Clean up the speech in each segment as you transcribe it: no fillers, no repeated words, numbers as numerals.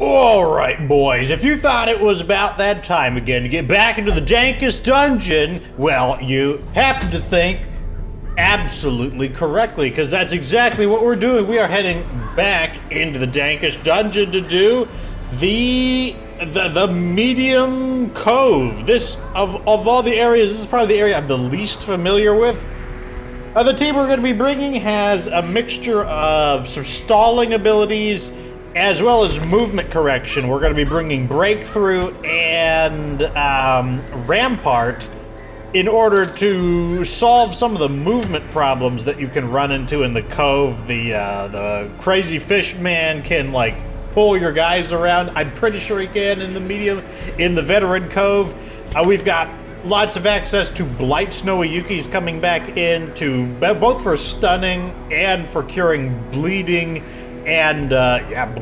Alright, boys, if you thought it was about that time again to get back into the dankest dungeon, well, you happen to think absolutely correctly, because that's exactly what we're doing. We are heading back into the dankest dungeon to do the Medium Cove. This, of all the areas, this is probably the area I'm the least familiar with. The team we're going to be bringing has a mixture of some stalling abilities, as well as movement correction. We're going to be bringing Breakthrough and Rampart in order to solve some of the movement problems that you can run into in the cove. The crazy fish man can, like, pull your guys around. I'm pretty sure he can in the Veteran Cove. We've got lots of access to Blight Snowy Yukis coming back in, both for stunning and for curing bleeding and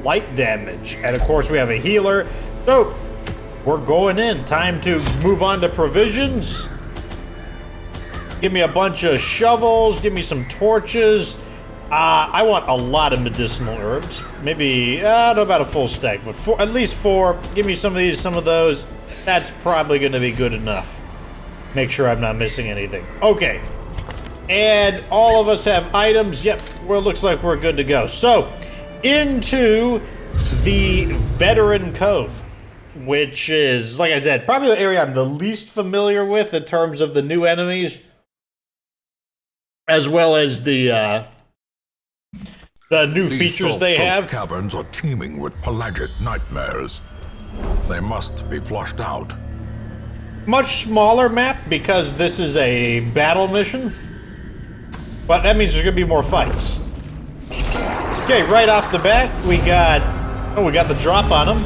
blight damage. And of course we have a healer. So we're going in. Time to move on to provisions. Give me a bunch of shovels, give me some torches. I want a lot of medicinal herbs. Maybe, I don't know about a full stack, but at least 4. Give me some of these, some of those. That's probably gonna be good enough. Make sure I'm not missing anything. Okay. And all of us have items. Yep, well, it looks like we're good to go. So, into the Veteran Cove, which is, like I said, probably the area I'm the least familiar with in terms of the new enemies, as well as the new features they have. These caverns are teeming with pelagic nightmares. They must be flushed out. Much smaller map because this is a battle mission, but that means there's gonna be more fights. Okay, right off the bat, we got the drop on them.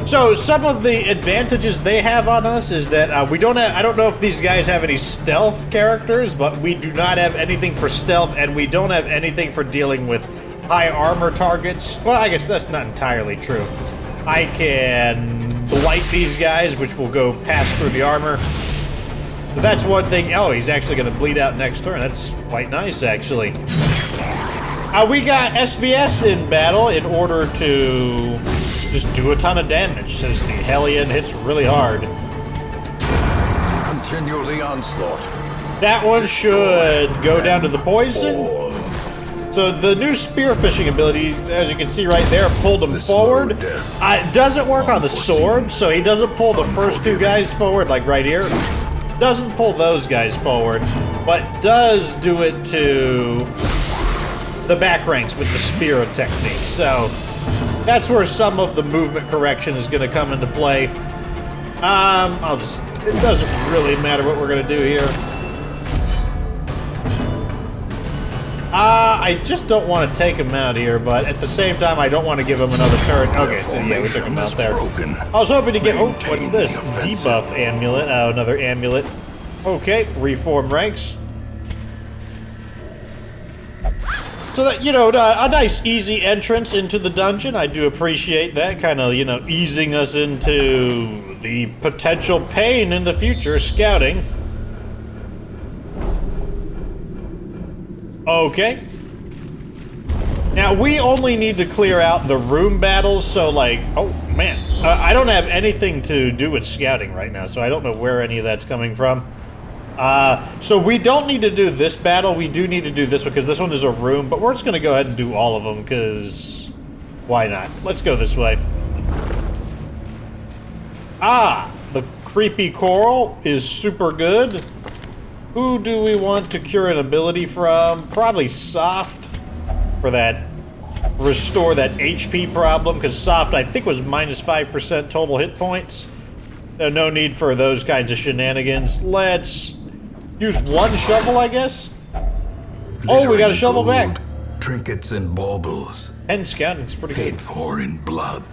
So some of the advantages they have on us is that I don't know if these guys have any stealth characters, but we do not have anything for stealth, and we don't have anything for dealing with high armor targets. Well, I guess that's not entirely true. I can blight these guys, which will go pass through the armor. But that's one thing. Oh, he's actually going to bleed out next turn. That's quite nice, actually. We got SVS in battle in order to just do a ton of damage, since the Hellion hits really hard. Continue the onslaught. That one should go down to the poison. So the new spearfishing ability, as you can see right there, pulled him forward. It doesn't work on the sword, so he doesn't pull the first 2 guys forward, like right here. Doesn't pull those guys forward, but does do it to the back ranks with the spear technique. So that's where some of the movement correction is going to come into play. It doesn't really matter what we're going to do here. I just don't want to take him out here, but at the same time, I don't want to give him another turn. Okay, so yeah, we took him out there. I was hoping to get, oh, what's this? Debuff amulet. Oh, another amulet. Okay, reform ranks. So that, a nice easy entrance into the dungeon. I do appreciate that, kind of, easing us into the potential pain in the future, scouting. Okay. Now, we only need to clear out the room battles, so, like, oh, man. I don't have anything to do with scouting right now, so I don't know where any of that's coming from. So we don't need to do this battle. We do need to do this one, because this one is a room, but we're just going to go ahead and do all of them, because why not? Let's go this way. The creepy coral is super good. Who do we want to cure an ability from? Probably Soft for that, restore that HP problem, because Soft, I think, was minus 5% total hit points. So no need for those kinds of shenanigans. Let's use 1 shovel, I guess. Oh, we got a shovel back. Trinkets and baubles. 10 scouting's pretty good. Paid for in blood.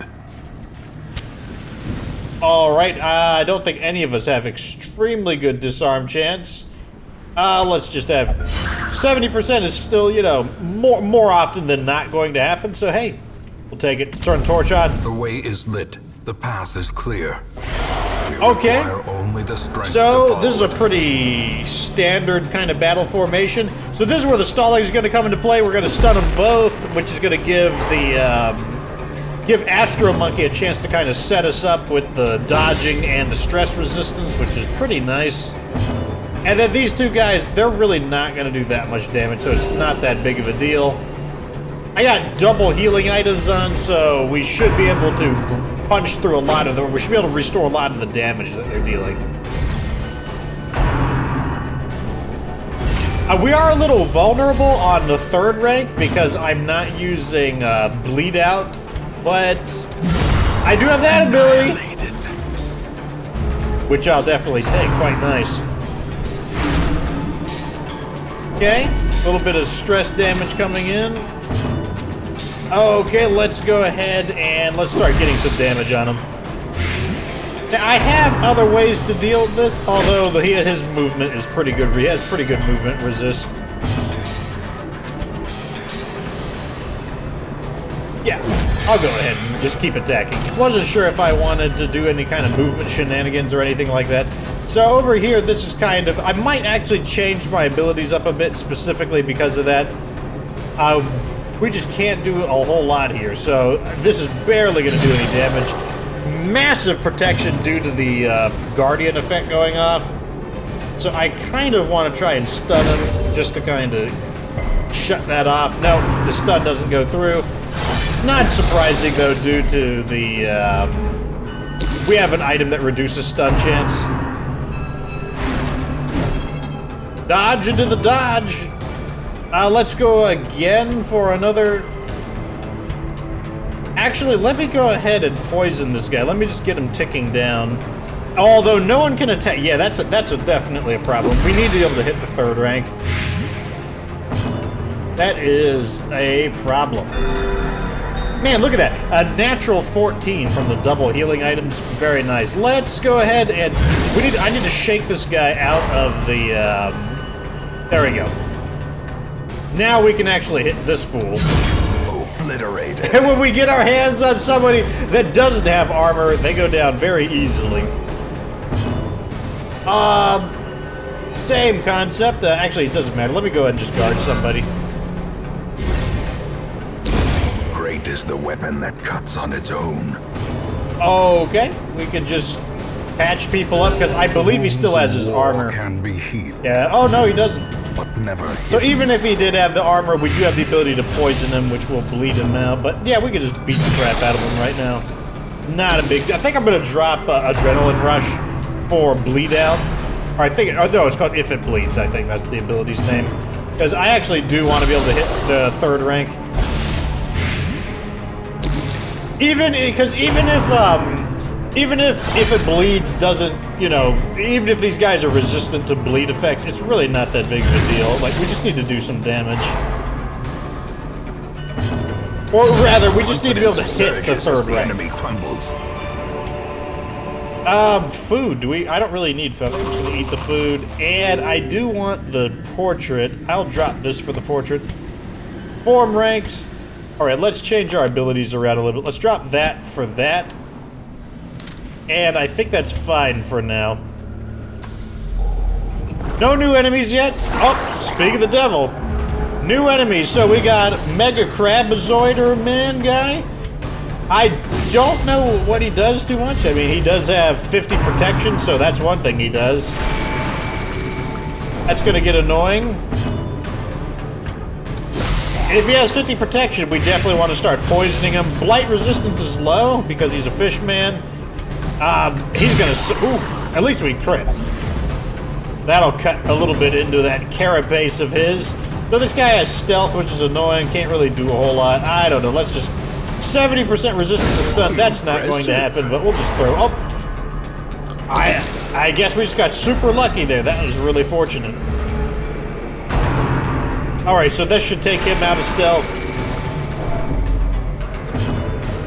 Alright, I don't think any of us have extremely good disarm chance. Let's just have 70% is still, more often than not going to happen. So hey, we'll take it. Let's turn the torch on. The way is lit. The path is clear. Okay. Only the strength so this is a pretty standard kind of battle formation. So this is where the stalling is going to come into play. We're going to stun them both, which is going to give the give Astro Monkey a chance to kind of set us up with the dodging and the stress resistance, which is pretty nice. And then these two guys, they're really not going to do that much damage, so it's not that big of a deal. I got double healing items on, so we should be able to punch through a lot of them. We should be able to restore a lot of the damage that they're dealing. We are a little vulnerable on the 3rd rank because I'm not using Bleed Out, but I do have that ability, which I'll definitely take. Quite nice. Okay, a little bit of stress damage coming in. Okay, let's go ahead and let's start getting some damage on him. Now, I have other ways to deal with this, although his movement is pretty good. He has pretty good movement resist. Yeah, I'll go ahead and just keep attacking. Wasn't sure if I wanted to do any kind of movement shenanigans or anything like that. So over here, this is kind of... I might actually change my abilities up a bit specifically because of that. We just can't do a whole lot here, so this is barely going to do any damage. Massive protection due to the Guardian effect going off. So I kind of want to try and stun him just to kind of shut that off. No, the stun doesn't go through. Not surprising, though, due to the... we have an item that reduces stun chance. Dodge into the dodge. Let's go again for another... Actually, let me go ahead and poison this guy. Let me just get him ticking down. Although no one can attack... Yeah, that's definitely a problem. We need to be able to hit the 3rd rank. That is a problem. Man, look at that. A natural 14 from the double healing items. Very nice. Let's go ahead and... I need to shake this guy out of the... there we go. Now we can actually hit this fool. Obliterated. And when we get our hands on somebody that doesn't have armor, they go down very easily. Same concept. Actually, it doesn't matter. Let me go ahead and just guard somebody. Great is the weapon that cuts on its own. Okay, we can just patch people up because I believe he still has his armor. Can be healed. Yeah. Oh no, he doesn't. But never. So even if he did have the armor, we do have the ability to poison him, which will bleed him out. But yeah, we can just beat the crap out of him right now. Not a big... I think I'm going to drop Adrenaline Rush for Bleed Out. Or I think... Oh, no, it's called If It Bleeds, I think that's the ability's name. Because I actually do want to be able to hit the 3rd rank. Even if it bleeds doesn't, you know, even if these guys are resistant to bleed effects, it's really not that big of a deal. Like, we just need to do some damage. Or rather, we just need to be able to hit the 3rd rank. Enemy crumbles. Food. I don't really need food. I'm just gonna eat the food. And I do want the portrait. I'll drop this for the portrait. Form ranks. Alright, let's change our abilities around a little bit. Let's drop that for that. And I think that's fine for now. No new enemies yet? Oh, speak of the devil. New enemies. So we got Mega Crabazoider Man guy. I don't know what he does too much. I mean, he does have 50 protection, so that's one thing he does. That's gonna get annoying. If he has 50 protection, we definitely want to start poisoning him. Blight resistance is low because he's a fish man. He's gonna... Ooh, at least we crit. That'll cut a little bit into that carapace of his. Though this guy has stealth, which is annoying. Can't really do a whole lot. I don't know. Let's just... 70% resistance to stun. That's not going to happen, but we'll just throw... Oh! I guess we just got super lucky there. That was really fortunate. Alright, so this should take him out of stealth.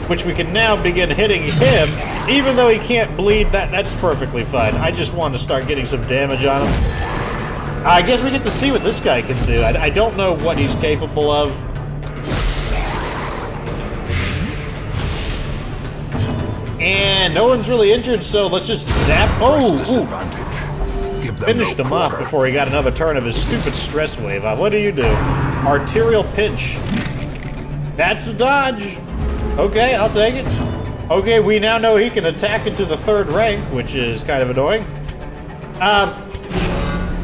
Which we can now begin hitting him. Even though he can't bleed, that's perfectly fine. I just want to start getting some damage on him. I guess we get to see what this guy can do. I don't know what he's capable of. And no one's really injured, so let's just zap. Oh! Ooh. Finished him off before he got another turn of his stupid stress wave. What do you do? Arterial pinch. That's a dodge. Okay, I'll take it. Okay, we now know he can attack into the 3rd rank, which is kind of annoying.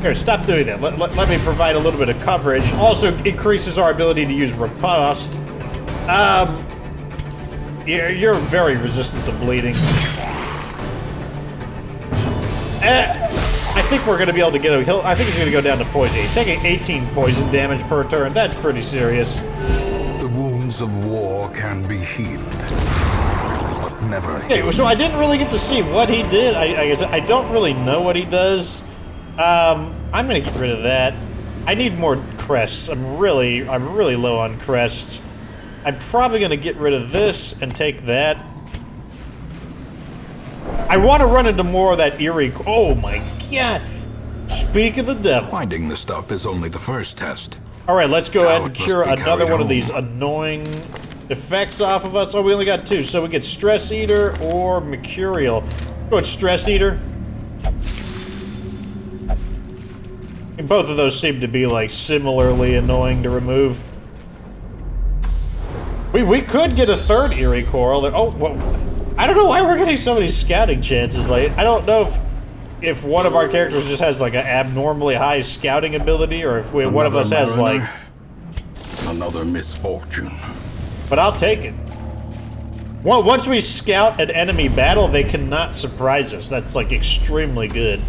Here, stop doing that. Let me provide a little bit of coverage. Also increases our ability to use riposte. You're very resistant to bleeding. I think we're going to be able to get a heal. I think he's going to go down to poison. He's taking 18 poison damage per turn. That's pretty serious. The wounds of war can be healed, but never Okay, healed. so I didn't really get to see what he did. I guess I don't really know what he does. I'm going to get rid of that. I need more crests. I'm really low on crests. I'm probably going to get rid of this and take that. I want to run into more of that eerie... Oh my god! Speak of the devil. Finding the stuff is only the first test. Alright, let's go ahead and Now it must cure be another carried one of home. these annoying effects off of us. Oh, we only got 2, so we get Stress Eater or Mercurial. Go with Stress Eater. And both of those seem to be, like, similarly annoying to remove. We could get a 3rd Eerie Coral. Oh, well, I don't know why we're getting so many scouting chances. Like, I don't know if one of our characters just has, like, an abnormally high scouting ability, or if one of us has, like... Another misfortune. But I'll take it. Well, once we scout an enemy battle, they cannot surprise us. That's, like, extremely good.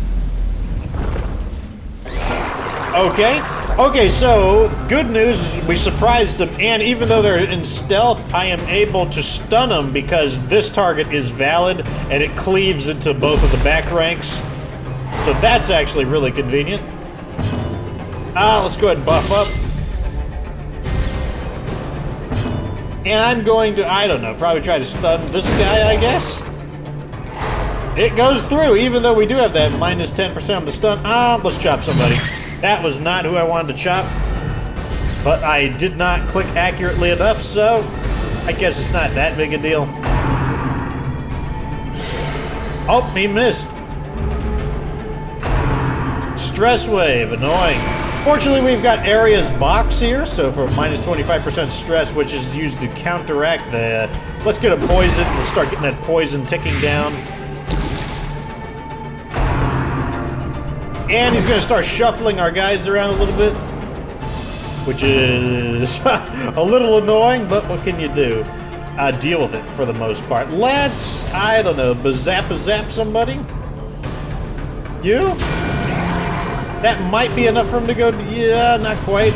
Okay. Okay, so, good news is we surprised them, and even though they're in stealth, I am able to stun them because this target is valid, and it cleaves into both of the back ranks. So that's actually really convenient. Let's go ahead and buff up. And I'm going to, I don't know, probably try to stun this guy, I guess? It goes through, even though we do have that minus 10% on the stun. Let's chop somebody. That was not who I wanted to chop. But I did not click accurately enough, so I guess it's not that big a deal. Oh, he missed. Stress Wave, annoying. Fortunately, we've got Area's box here, so for minus 25% stress, which is used to counteract the... Let's get a poison. Let's start getting that poison ticking down. And he's going to start shuffling our guys around a little bit, which is a little annoying, but what can you do? Deal with it for the most part. Let's, I don't know, bazap somebody? You? That might be enough for him to go, yeah, not quite.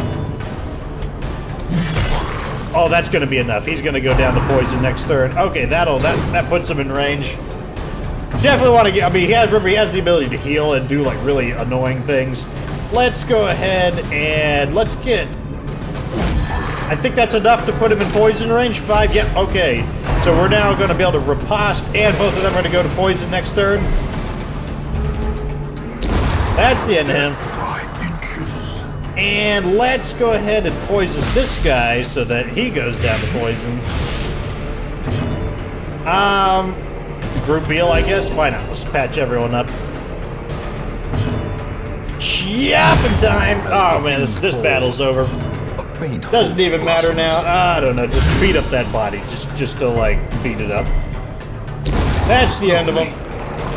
Oh, that's going to be enough. He's going to go down to poison next turn. Okay, that puts him in range. Definitely want to get, I mean, remember, he has the ability to heal and do, like, really annoying things. Let's go ahead and let's get... I think that's enough to put him in poison range. 5, yep, okay. So we're now going to be able to riposte, and both of them are going to go to poison next turn. That's the end of him. And let's go ahead and poison this guy so that he goes down to poison. Group heal, I guess. Why not? Let's patch everyone up. Chopping time! Oh man, this battle's over. Doesn't even matter now. I don't know. Just beat up that body. Just to like beat it up. That's the end of him.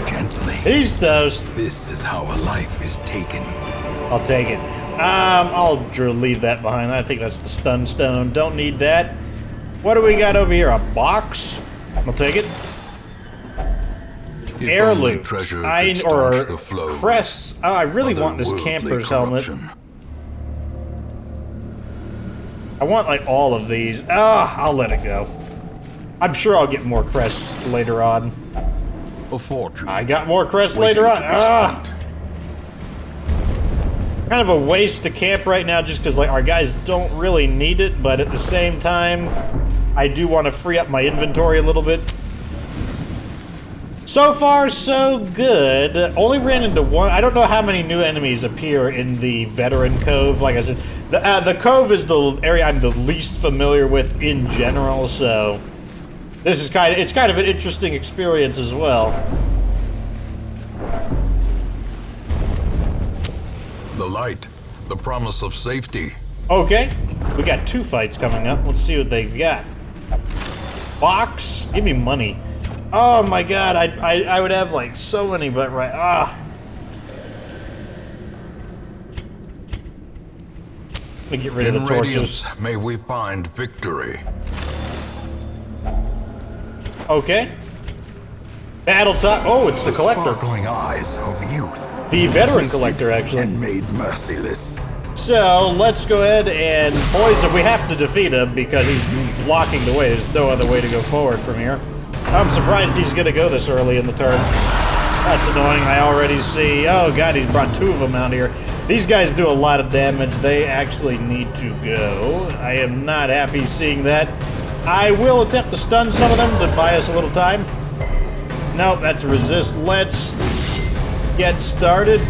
Gently. He's toast. This is how a life is taken. I'll take it. I'll leave that behind. I think that's the stun stone. Don't need that. What do we got over here? A box? I'll take it. Heirlooms. Or crests. Oh, I really want this camper's helmet. I want like all of these. I'll let it go. I'm sure I'll get more crests later on. A fortune. I got more crests later on. Kind of a waste to camp right now just because like our guys don't really need it, but at the same time, I do want to free up my inventory a little bit. So far, so good. Only ran into one. I don't know how many new enemies appear in the Veteran Cove. Like I said, the Cove is the area I'm the least familiar with in general, so this is it's kind of an interesting experience as well. The light, the promise of safety. Okay, we got 2 fights coming up. Let's see what they've got. box? Give me money. Oh my god, I would have like so many, but right. Let me get rid of the torches. Radiance, may we find victory. Okay. Battle top. Oh, it's the collector. Sparkling eyes of youth. The veteran collector, actually. And made merciless. So let's go ahead and poison. We have to defeat him because he's blocking the way. There's no other way to go forward from here. I'm surprised he's going to go this early in the turn. That's annoying. I already see. Oh god, he's brought 2 of them out here. These guys do a lot of damage. They actually need to go. I am not happy seeing that. I will attempt to stun some of them to buy us a little time. Nope, that's a resist. Let's get started.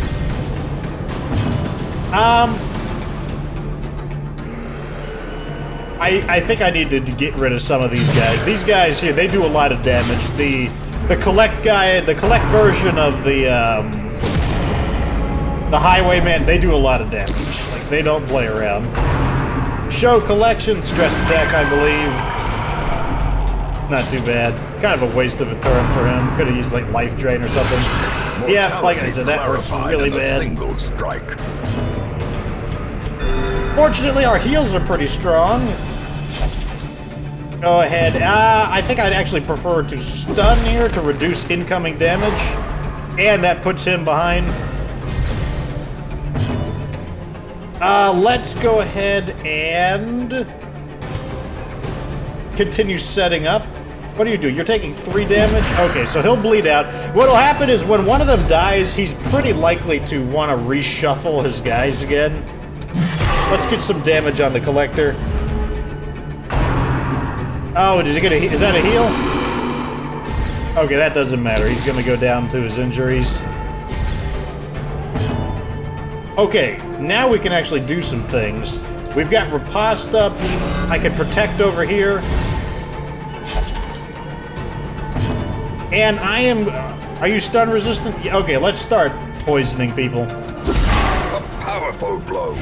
I think I need to get rid of some of these guys. These guys here, they do a lot of damage. The collect guy, the collect version of the highwayman, they do a lot of damage. Like, they don't play around. Show collection, stress attack, I believe. Not too bad. Kind of a waste of a turn for him. Could have used like life drain or something. Yeah, like I said, that hurts really bad. Single strike. Fortunately, our heals are pretty strong. Go ahead. I think I'd actually prefer to stun here to reduce incoming damage. And that puts him behind. Let's go ahead and continue setting up. What do you do? You're taking 3 damage? Okay, so he'll bleed out. What'll happen is when one of them dies, he's pretty likely to want to reshuffle his guys again. Let's get some damage on the collector. Oh, is that a heal? Okay, that doesn't matter. He's gonna go down to his injuries. Okay, now we can actually do some things. We've got riposte up. I can protect over here. And I am... are you stun resistant? Okay, let's start poisoning people. A powerful blow.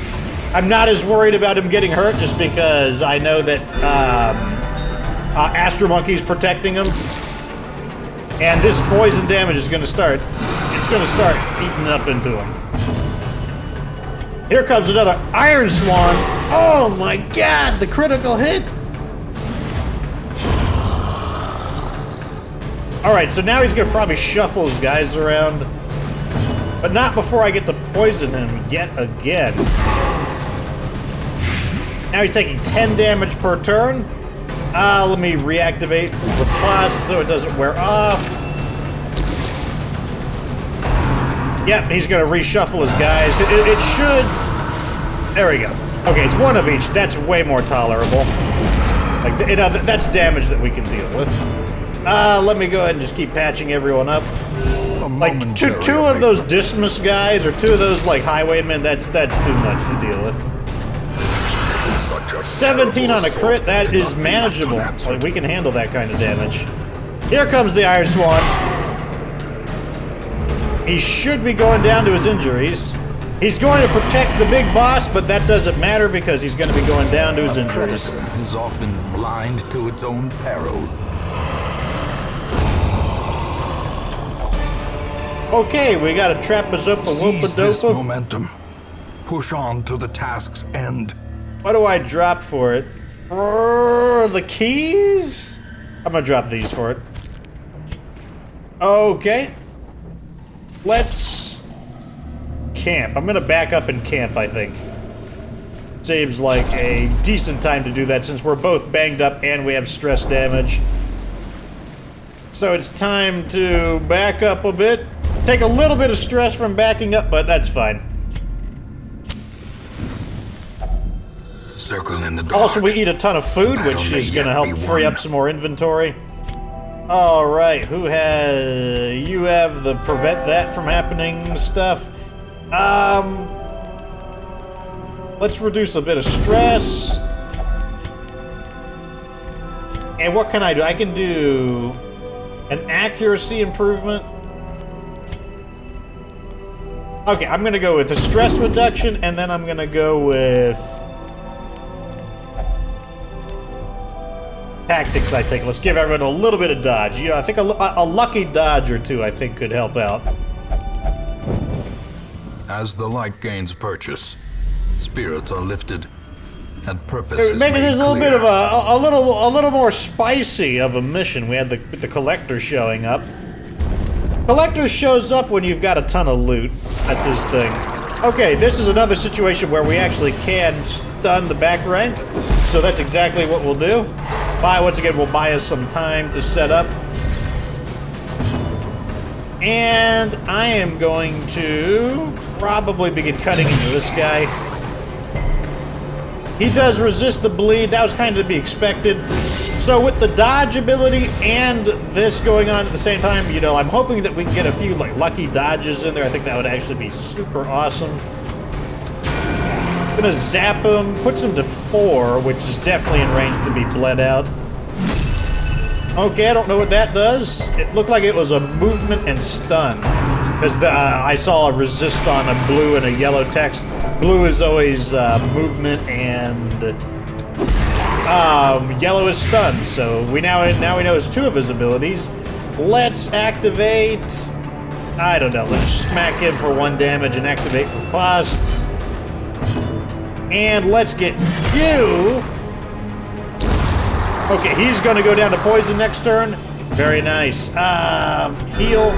I'm not as worried about him getting hurt just because I know that Astro Monkey's protecting him. And this poison damage is going to start. It's going to start eating up into him. Here comes another Iron Swan. Oh my god, the critical hit. Alright, so now he's going to probably shuffle his guys around. But not before I get to poison him yet again. Now he's taking 10 damage per turn. Let me reactivate riposte so it doesn't wear off. Yep, he's going to reshuffle his guys. It should... there we go. Okay, it's 1 of each. That's way more tolerable. Like, you know, that's damage that we can deal with. Let me go ahead and just keep patching everyone up. Like, two of those Dismas guys, or 2 of those, like, highwaymen, that's too much to deal with. 17 on a crit, that is manageable. Like, we can handle that kind of damage. Here comes the Iron Swan. He should be going down to his injuries. He's going to protect the big boss, but that doesn't matter because he's going to be going down to his injuries. Predator is often blind to its own peril. Okay, we got a Trapezopa Seize this Whoopadopa. momentum. Push on to the task's end. What do I drop for it? The keys? I'm gonna drop these for it. Okay. Let's camp. I'm gonna back up and camp, I think. Seems like a decent time to do that since we're both banged up and we have stress damage. So it's time to back up a bit. Take a little bit of stress from backing up, but that's fine. Circle in the dark. Also, we eat a ton of food, which is going to help free up some more inventory. Alright, who has... you have the prevent that from happening stuff. Let's reduce a bit of stress. And what can I do? I can do an accuracy improvement. Okay, I'm going to go with a stress reduction, and then I'm going to go with... tactics, I think. Let's give everyone a little bit of dodge. You know, I think a lucky dodge or two, I think, could help out. As the light gains purchase, spirits are lifted, and purpose is Maybe made there's a little clear. bit of a little more spicy of a mission. We had the collector showing up. Collector shows up when you've got a ton of loot. That's his thing. Okay, this is another situation where we actually can stun the back rank. So that's exactly what we'll do. Once again, we'll buy us some time to set up. And I am going to probably begin cutting into this guy. He does resist the bleed. That was kind of to be expected. So with the dodge ability and this going on at the same time, you know, I'm hoping that we can get a few like lucky dodges in there. I think that would actually be super awesome. Gonna zap him, puts him to 4, which is definitely in range to be bled out. Okay, I don't know what that does. It looked like it was a movement and stun. Because I saw a resist on a blue and a yellow text. Blue is always movement and yellow is stun. So now we know it's 2 of his abilities. Let's activate. I don't know. Let's smack him for 1 damage and activate riposte. And let's get you. Okay, he's going to go down to poison next turn. Very nice. Heal.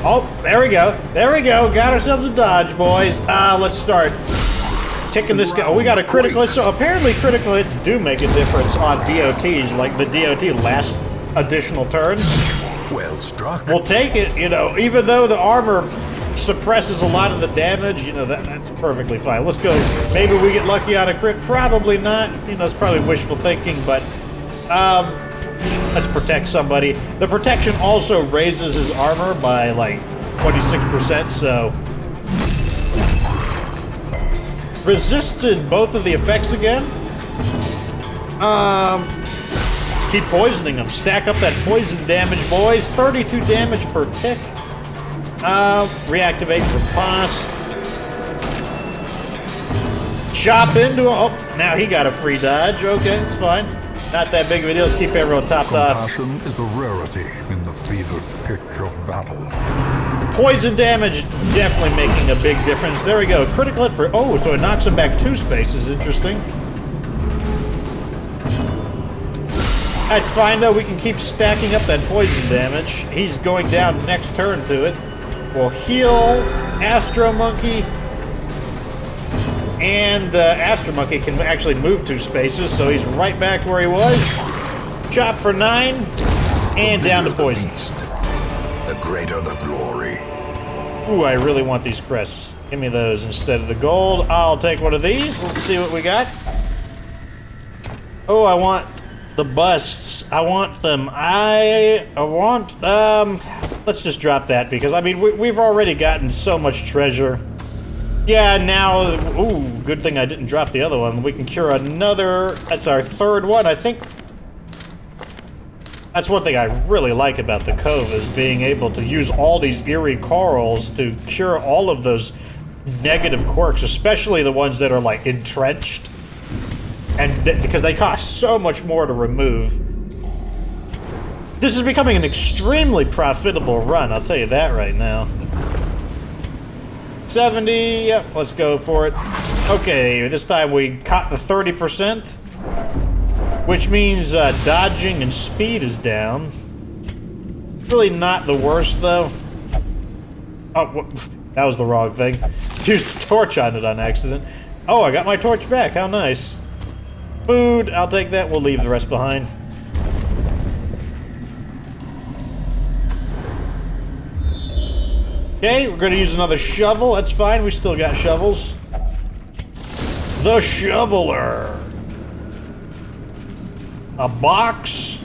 Oh, there we go. There we go. Got ourselves a dodge, boys. Let's start ticking this guy. Oh, we got a critical hit. So apparently critical hits do make a difference on DOTs. Like the DOT lasts additional turns. Well struck. We'll take it, you know, even though the armor suppresses a lot of the damage, you know, that's perfectly fine. Let's go. Maybe we get lucky on a crit. Probably not. You know, it's probably wishful thinking, but let's protect somebody. The protection also raises his armor by like 26%, so resisted both of the effects again. Keep poisoning them. Stack up that poison damage, boys. 32 damage per tick. Reactivate riposte. Chop into him. Oh, now he got a free dodge. Okay, it's fine. Not that big of a deal. Let's keep everyone topped off. Compassion is a rarity in the fevered pitch of battle. Poison damage definitely making a big difference. There we go. Critical hit for... Oh, so it knocks him back 2 spaces. Interesting. That's fine, though. We can keep stacking up that poison damage. He's going down next turn to it. We'll heal Astro Monkey. And Astro Monkey can actually move 2 spaces, so he's right back where he was. Chop for 9. And down to poison. The greater the glory. Ooh, I really want these crests. Give me those instead of the gold. I'll take one of these. Let's see what we got. Oh, I want... the busts. I want them. I want, let's just drop that because, I mean, we've already gotten so much treasure. Yeah, now, ooh, good thing I didn't drop the other one. We can cure another, that's our 3rd one. I think that's one thing I really like about the Cove is being able to use all these eerie corals to cure all of those negative quirks, especially the ones that are, like, entrenched. And because they cost so much more to remove. This is becoming an extremely profitable run, I'll tell you that right now. 70, yep, let's go for it. Okay, this time we caught the 30%, which means dodging and speed is down. Really not the worst, though. Oh, that was the wrong thing. Used the torch on it on accident. Oh, I got my torch back, how nice. Food, I'll take that. We'll leave the rest behind. Okay, we're gonna use another shovel. That's fine, we still got shovels. The Shoveler. A box.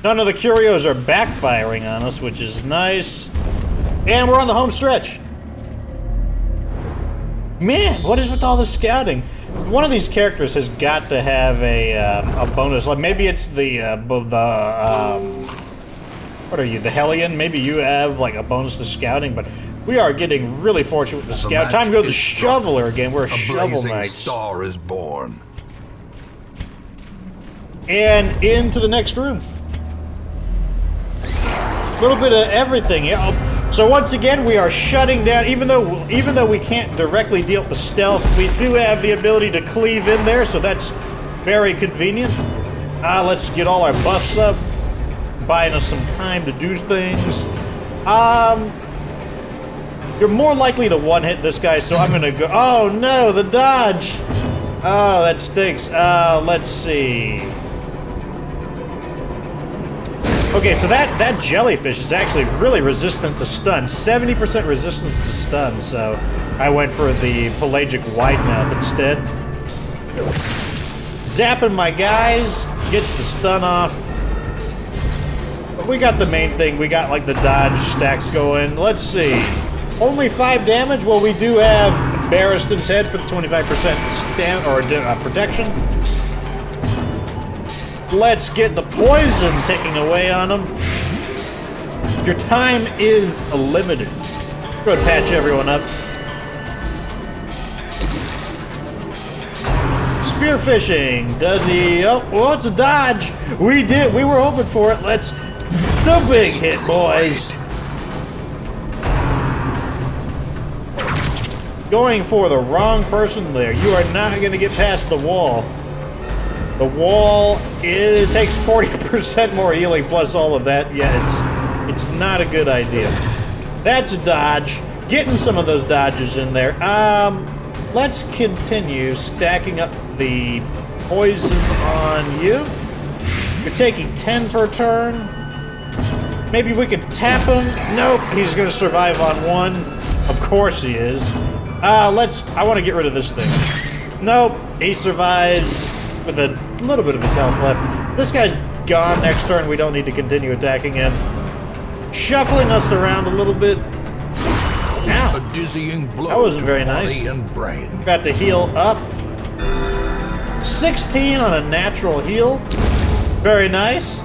None of the curios are backfiring on us, which is nice. And we're on the home stretch. Man, what is with all the scouting? One of these characters has got to have a bonus. Like maybe it's what are you, the Hellion? Maybe you have like a bonus to scouting, but We are getting really fortunate with the scout. Time to go to the shoveler again. We're a shovel knights. Star is born. And into the next room. A little bit of everything. Yeah. So once again, we are shutting down. Even though we can't directly deal with the stealth, we do have the ability to cleave in there. So that's very convenient. Let's get all our buffs up. Buying us some time to do things. You're more likely to one-hit this guy, so I'm gonna go. Oh no, the dodge! Oh, that stinks. Let's see. Okay, so that jellyfish is actually really resistant to stun. 70% resistance to stun, so I went for the pelagic wide mouth instead. Zapping my guys, gets the stun off. But we got the main thing. We got like the dodge stacks going. Let's see. Only 5 damage. Well, we do have Barristan's head for the 25% protection. Let's get the poison ticking away on them. Your time is limited. Go ahead and patch everyone up. Spearfishing. Does he? Oh, well, it's a dodge. We did. We were hoping for it. Let's. The big hit, boys. Going for the wrong person there. You are not going to get past the wall. The wall, it takes 40% more healing plus all of that. Yeah, it's not a good idea. That's a dodge. Getting some of those dodges in there. Let's continue stacking up the poison on you. You're taking 10 per turn. Maybe we can tap him. Nope, he's going to survive on 1. Of course he is. I want to get rid of this thing. Nope, he survives with a little bit of his health left. This guy's gone next turn. We don't need to continue attacking him. Shuffling us around a little bit. Ow. A dizzying blow. That wasn't very nice. Body and brain. Got to heal up. 16 on a natural heal. Very nice.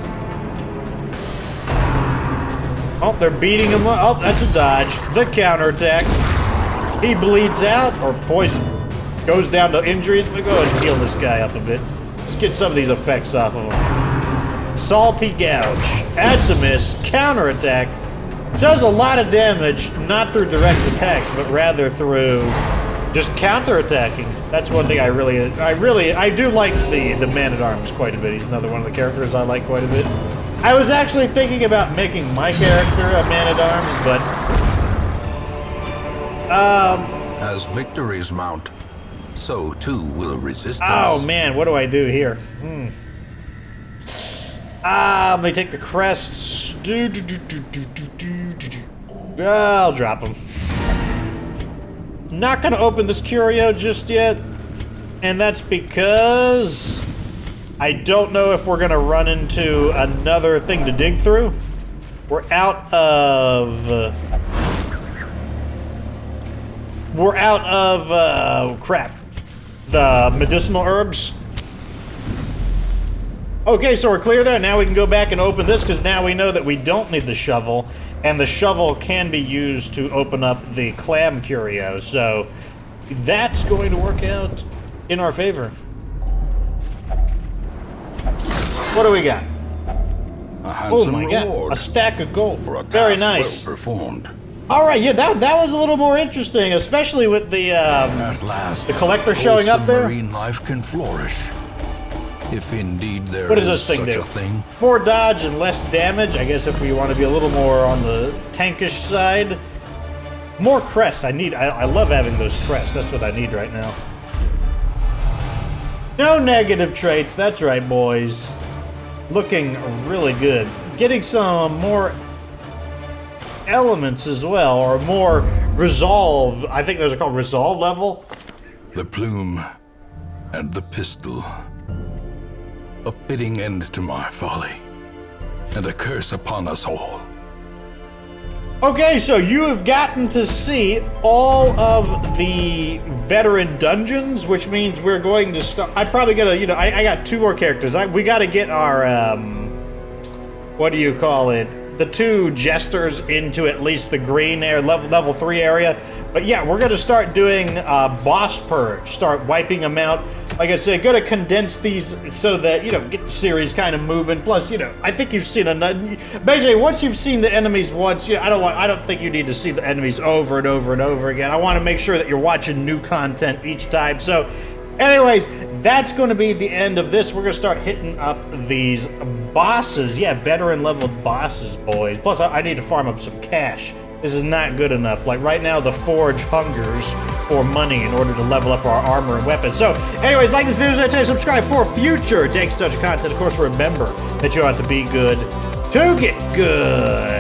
Oh, they're beating him up. Oh, that's a dodge. The counterattack. He bleeds out, or poison. Goes down to injuries. Let me go and heal this guy up a bit. Let's get some of these effects off of him. Salty Gouge. That's a miss. Counterattack. Does a lot of damage, not through direct attacks, but rather through just counterattacking. That's one thing I do like the Man-at-Arms quite a bit. He's another one of the characters I like quite a bit. I was actually thinking about making my character a Man-at-Arms, but as victories mount, so too will resistance. Oh man, what do I do here? Let me take the crests. I'll drop them. Not gonna open this curio just yet, and that's because I don't know if we're gonna run into another thing to dig through. We're out of crap. The medicinal herbs. Okay, so we're clear there. Now we can go back and open this because now we know that we don't need the shovel, and the shovel can be used to open up the clam curio. So that's going to work out in our favor. What do we got? A handsome Oh my reward god, a stack of gold. for a task Very nice. well performed. All right, yeah, that was a little more interesting, especially with the At last, the collector showing up there. Marine life can flourish, if indeed there What does is this thing such do? a thing. More dodge and less damage. I guess if we want to be a little more on the tankish side. More crests. I love having those crests. That's what I need right now. No negative traits. That's right, boys. Looking really good. Getting some more elements as well, or more resolve. I think those are called resolve level. The plume and the pistol. A fitting end to my folly, and a curse upon us all. Okay, so you have gotten to see all of the veteran dungeons, which means we're going to start. I probably gotta, I got 2 more characters. We gotta get our, what do you call it? the two jesters into at least the green area, level 3 area. But yeah, we're gonna start doing boss purge, start wiping them out. Like I said, gonna condense these so that, you know, get the series kind of moving. Plus, you know, I think you've seen enough. Basically, once you've seen the enemies once, you know, I don't think you need to see the enemies over and over and over again. I want to make sure that you're watching new content each time. So, anyways, that's going to be the end of this. We're going to start hitting up these bosses. Yeah, veteran leveled bosses, boys. Plus, I need to farm up some cash. This is not good enough. Like right now, the Forge hungers for money in order to level up our armor and weapons. So, anyways, like this video, say subscribe for future Jake's Dungeon content. Of course, remember that you have to be good to get good.